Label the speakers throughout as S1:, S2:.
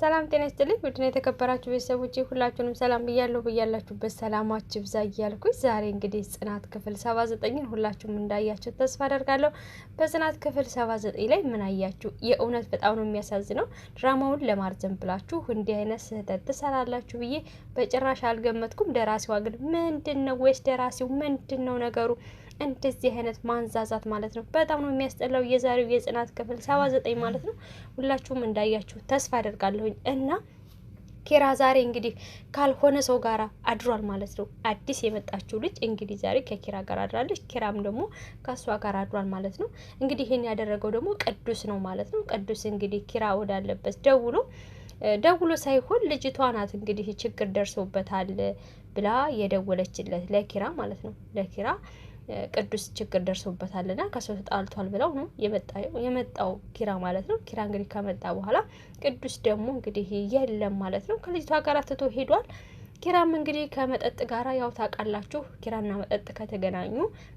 S1: ሰላም ጤና ይስጥልኝ ውድና የተከበራችሁ ቤተሰቦቼ ሁላችሁንም ሰላም ብያለሁ። በያላችሁበት ሰላማችሁ ይብዛ እያልኩኝ ዛሬ እንግዲህ ጽናት ክፍል 79ን ሁላችሁም እንዳያችሁ ተስፋ አደርጋለሁ። በጽናት ክፍል 79 ላይ ምን አያችሁ? የእውነት በጣም ነው የሚያሳዝነው። ድራማውን ለማርዘም ብላችሁ እንዲህ አይነት ስህተት ትሰራላችሁ ብዬ በጭራሽ አልገመትኩም። ደራሲዋ ግን ምንድነው ወይስ ደራሲው ምንድነው ነገሩ? እንደዚህ አይነት ማንዛዛት ማለት ነው። በጣም ነው የሚያስጠላው የዛሬው የጽናት ክፍል 79 ማለት ነው። ሁላችሁም እንዳያችሁ ተስፋ አደርጋለሁኝ እና ኪራ ዛሬ እንግዲህ ካልሆነ ሰው ጋር አድሯል ማለት ነው። አዲስ የመጣችው ልጅ እንግዲህ ዛሬ ከኪራ ጋር አድራለች። ኪራም ደግሞ ከሷ ጋር አድሯል ማለት ነው። እንግዲህ ይሄን ያደረገው ደግሞ ቅዱስ ነው ማለት ነው። ቅዱስ እንግዲህ ኪራ ወዳለበት ደውሎ ሳይሆን ልጅቷ ናት እንግዲህ ችግር ደርሶበታል ብላ የደወለችለት ለኪራ ማለት ነው። ለኪራ ቅዱስ ችግር ደርሶበታልና ከሰው ተጣልቷል ብለው ነው የመጣው ኪራ ማለት ነው። ኪራ እንግዲህ ከመጣ በኋላ ቅዱስ ደግሞ እንግዲህ የለም ማለት ነው። ከልጅቷ ጋር ትቶ ሄዷል። ኪራም እንግዲህ ከመጠጥ ጋራ ያው ታውቃላችሁ፣ ኪራና መጠጥ ከተገናኙ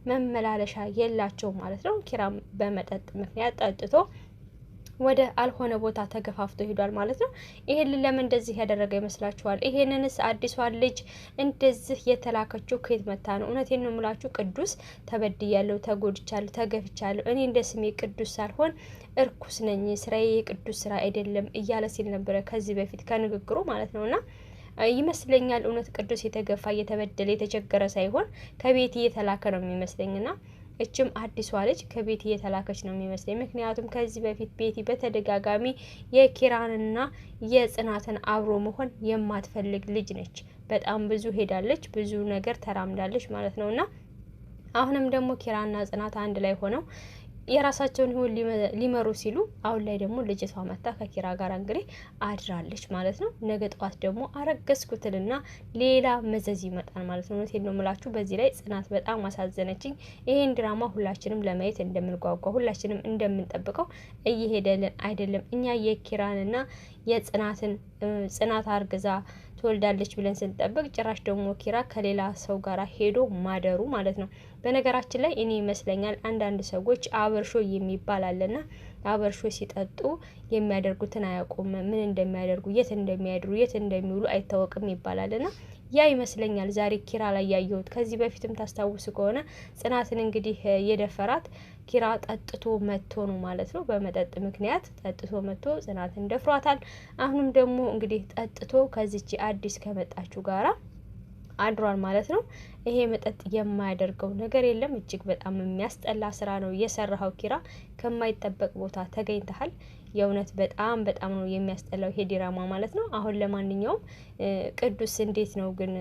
S1: መመላለሻ የላቸው ማለት ነው። ኪራም በመጠጥ ምክንያት ጠጥቶ ወደ አልሆነ ቦታ ተገፋፍቶ ሄዷል ማለት ነው። ይሄን ለምን እንደዚህ ያደረገ ይመስላችኋል? ይሄንንስ አዲሷን ልጅ እንደዚህ የተላከችው ከየት መታ ነው? እውነቴን ነው የምላችሁ ቅዱስ ተበድያለሁ፣ ተጎድቻለሁ፣ ተገፍቻለሁ። እኔ እንደ ስሜ ቅዱስ ሳልሆን እርኩስ ነኝ፣ ስራዬ የቅዱስ ስራ አይደለም እያለ ሲል ነበረ ከዚህ በፊት ከንግግሩ ማለት ነውና ይመስለኛል እውነት ቅዱስ የተገፋ የተበደለ የተቸገረ ሳይሆን ከቤት እየተላከ ነው የሚመስለኝና እችም አዲሷ ልጅ ከቤት እየተላከች ነው የሚመስለኝ። ምክንያቱም ከዚህ በፊት ቤቲ በተደጋጋሚ የኪራንና የጽናትን አብሮ መሆን የማትፈልግ ልጅ ነች። በጣም ብዙ ሄዳለች፣ ብዙ ነገር ተራምዳለች ማለት ነውና አሁንም ደግሞ ኪራና ጽናት አንድ ላይ ሆነው የራሳቸውን ህይወት ሊመሩ ሲሉ አሁን ላይ ደግሞ ልጅቷ መታ ከኪራ ጋር እንግዲህ አድራለች ማለት ነው። ነገ ጠዋት ደግሞ አረገዝኩትልና ሌላ መዘዝ ይመጣል ማለት ነው። እውነቴን ነው የምላችሁ። በዚህ ላይ ጽናት በጣም አሳዘነችኝ። ይሄን ድራማ ሁላችንም ለማየት እንደምንጓጓ ሁላችንም እንደምንጠብቀው እየሄደልን አይደለም። እኛ የኪራንና የጽናትን ጽናት አርግዛ ትወልዳለች ብለን ስንጠብቅ ጭራሽ ደግሞ ኪራ ከሌላ ሰው ጋር ሄዶ ማደሩ ማለት ነው። በነገራችን ላይ እኔ ይመስለኛል አንዳንድ ሰዎች አበርሾ የሚባል አለና አበርሾ ሲጠጡ የሚያደርጉትን አያውቁም። ምን እንደሚያደርጉ፣ የት እንደሚያድሩ፣ የት እንደሚውሉ አይታወቅም ይባላልና ያ ይመስለኛል ዛሬ ኪራ ላይ ያየሁት። ከዚህ በፊትም ታስታውሱ ከሆነ ጽናትን እንግዲህ የደፈራት ኪራ ጠጥቶ መጥቶ ነው ማለት ነው። በመጠጥ ምክንያት ጠጥቶ መጥቶ ጽናትን ደፍሯታል። አሁንም ደግሞ እንግዲህ ጠጥቶ ከዚች አዲስ ከመጣችሁ ጋራ አድሯል ማለት ነው። ይሄ መጠጥ የማያደርገው ነገር የለም። እጅግ በጣም የሚያስጠላ ስራ ነው የሰራኸው ኪራ። ከማይጠበቅ ቦታ ተገኝተሃል። የእውነት በጣም በጣም ነው የሚያስጠላው ይሄ ዲራማ ማለት ነው። አሁን ለማንኛውም ቅዱስ እንዴት ነው ግን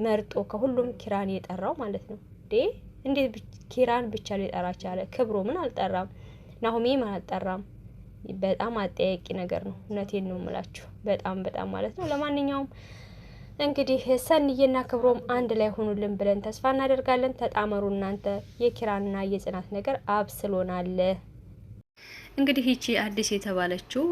S1: መርጦ ከሁሉም ኪራን የጠራው ማለት ነው? እንዴት ኪራን ብቻ ሊጠራ ቻለ? ክብሮ ምን አልጠራም? ናሆሜ ምን አልጠራም? በጣም አጠያቂ ነገር ነው። እውነቴን ነው የምላችሁ። በጣም ማለት ነው። ለማንኛውም እንግዲህ ሰንዬና ክብሮም አንድ ላይ ሆኑልን ብለን ተስፋ እናደርጋለን። ተጣመሩ እናንተ። የኪራንና የጽናት ነገር አብስሎናል። እንግዲህ ይቺ አዲስ የተባለችው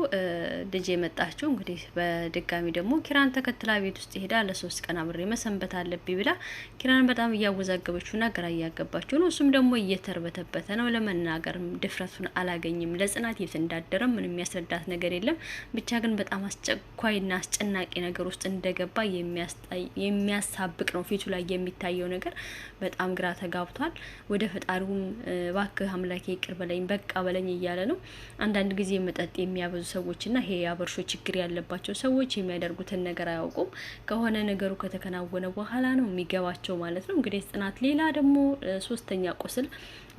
S1: ልጅ የመጣችው እንግዲህ በድጋሚ ደግሞ ኪራን ተከትላ ቤት ውስጥ ሄዳ ለ3 ቀን አብሬ መሰንበት አለብኝ ብላ ኪራን በጣም እያወዛገበችውና ግራ እያገባችው ነው። እሱም ደግሞ እየተርበተበተ ነው። ለመናገርም ድፍረቱን አላገኝም። ለጽናት የት እንዳደረም ምንም የሚያስረዳት ነገር የለም። ብቻ ግን በጣም አስቸኳይና አስጨናቂ ነገር ውስጥ እንደገባ የሚያሳብቅ ነው ፊቱ ላይ የሚታየው ነገር። በጣም ግራ ተጋብቷል። ወደ ፈጣሪውም እባክህ አምላኬ ይቅር በለኝ በቃ በለኝ እያለ ነው። አንዳንድ ጊዜ መጠጥ የሚያበዙ ሰዎችና ይሄ አበርሾ ችግር ያለባቸው ሰዎች የሚያደርጉትን ነገር አያውቁም። ከሆነ ነገሩ ከተከናወነ በኋላ ነው የሚገባቸው ማለት ነው። እንግዲህ ጽናት ሌላ ደግሞ 3ኛ ቁስል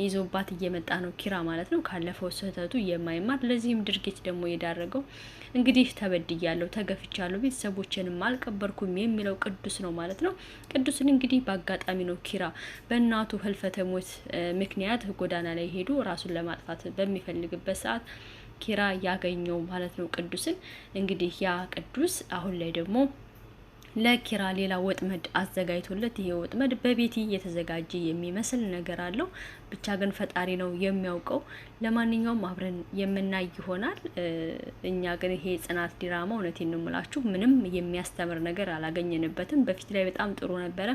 S1: ይዞባት እየመጣ ነው ኪራ ማለት ነው። ካለፈው ስህተቱ የማይማር ለዚህም ድርጊት ደግሞ የዳረገው እንግዲህ ተበድያለሁ፣ ተገፍቻለሁ፣ ቤተሰቦችንም አልቀበርኩም የሚለው ቅዱስ ነው ማለት ነው። ቅዱስን እንግዲህ በአጋጣሚ ነው ኪራ በእናቱ ህልፈተ ሞት ምክንያት ጎዳና ላይ ሄዶ ራሱን ለማጥፋት በሚፈልግበት ሰዓት ኪራ ያገኘው ማለት ነው ቅዱስን። እንግዲህ ያ ቅዱስ አሁን ላይ ደግሞ ለኪራ ሌላ ወጥመድ አዘጋጅቶለት ይሄ ወጥመድ በቤቲ የተዘጋጀ የሚመስል ነገር አለው። ብቻ ግን ፈጣሪ ነው የሚያውቀው። ለማንኛውም አብረን የምናይ ይሆናል። እኛ ግን ይሄ ጽናት ዲራማ እውነቴን ነው የምላችሁ ምንም የሚያስተምር ነገር አላገኘንበትም። በፊት ላይ በጣም ጥሩ ነበረ።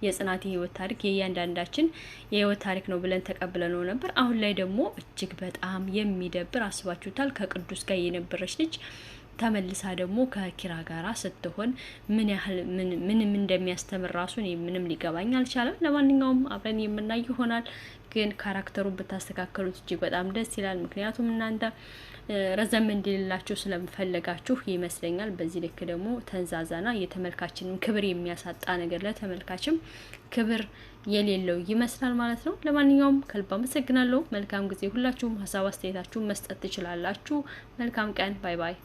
S1: የጽናት የህይወት ታሪክ የእያንዳንዳችን የህይወት ታሪክ ነው ብለን ተቀብለነው ነበር። አሁን ላይ ደግሞ እጅግ በጣም የሚደብር አስባችሁታል። ከቅዱስ ጋር የነበረች ልጅ ተመልሳ ደግሞ ከኪራ ጋራ ስትሆን ምን ያህል ምን እንደሚያስተምር ራሱ ምንም ሊገባኝ አልቻለም። ለማንኛውም አብረን የምናይ ይሆናል። ግን ካራክተሩን ብታስተካከሉት እጅግ በጣም ደስ ይላል። ምክንያቱም እናንተ ረዘም እንዲልላችሁ ስለምፈልጋችሁ ይመስለኛል። በዚህ ልክ ደግሞ ተንዛዛና የተመልካችንን ክብር የሚያሳጣ ነገር ለተመልካችም ክብር የሌለው ይመስላል ማለት ነው። ለማንኛውም ከልብ አመሰግናለሁ። መልካም ጊዜ። ሁላችሁም ሀሳብ አስተያየታችሁን መስጠት ትችላላችሁ። መልካም ቀን። ባይ ባይ።